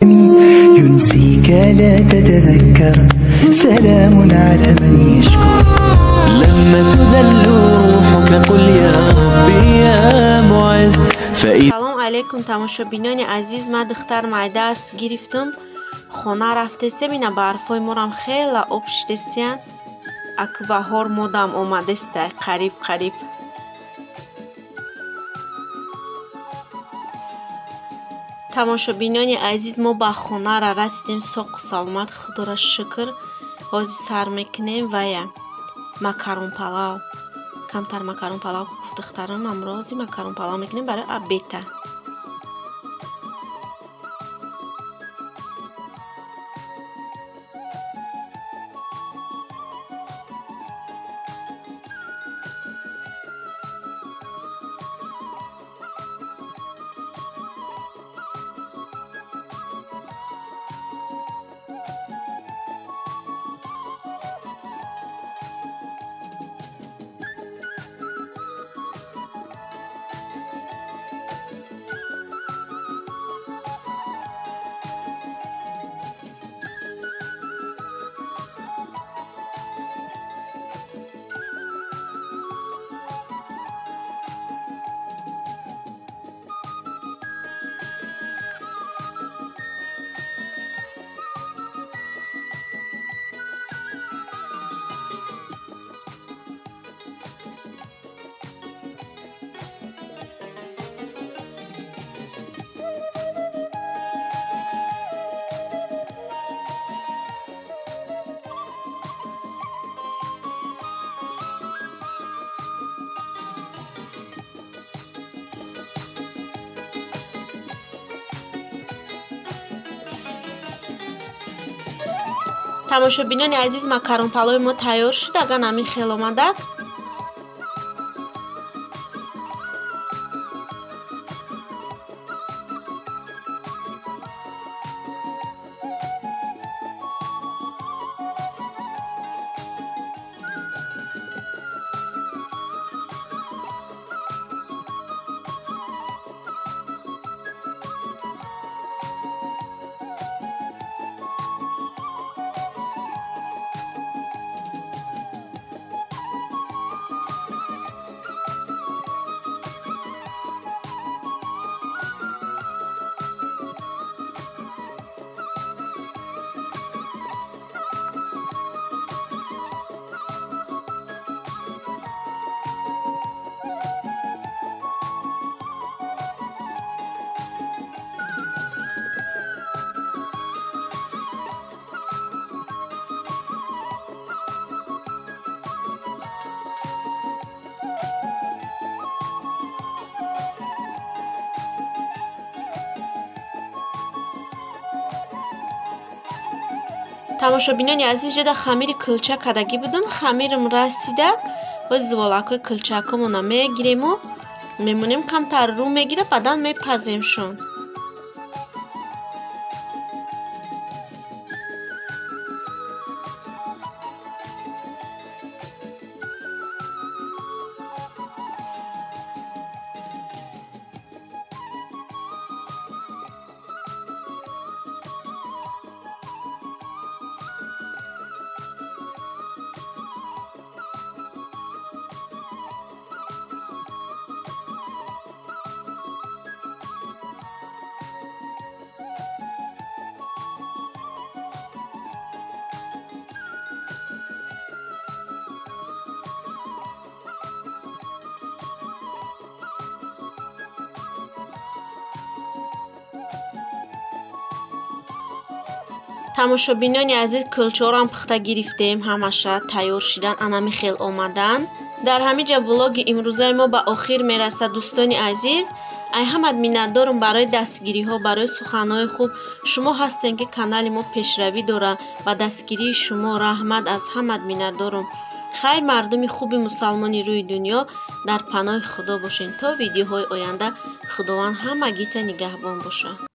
ينسيك لا تتذكر سلام على من يشكر لما تذل روحك قل يا ربي يا معز سلام علیکم تماشابینان عزیز. من دخترم ای درس گرفتم خانه رفتستم اینا برفای مورم خیلی آب شدستین اک بهار مودم اومدسته قریب تماشابینان عزیز ما به خانه را رسیدیم ساق و سلامت خدا را شکر. حاضر سر میکنیم و یا مکرون پلاو کمتر مکرون پلاو گفت دخترم امروزی مکرون پلاو میکنیم برای ابیته. تماشابینان عزیز مکرون پلاو ما تیار شد. اگر نمی خیلی آمده تماشابینان عزیز جدا خمیر کلچه کدگی بودم. خمیرم رسیده و زوالکای کلچکمون میگیریم و میمونیم کمتر رو میگیره بعدا میپزیم شون. تماشابینان عزیز کلچه ها هم پخته گرفتیم همشه تیار شدن انمی خیل آمدن. در همینجا ولاگ امروزه ما به آخر میرسه دوستان عزیز. ای همت میندارم برای دستگیری ها برای سخنهای خوب شما هستین که کانال ما پیشروی داره و دستگیری شما رحمت از همت میندارم. خیر مردم خوب مسلمانی روی دنیا در پناه خدا باشین تا ویدیوهای آینده. خداوند همگیت نگهبان باشه.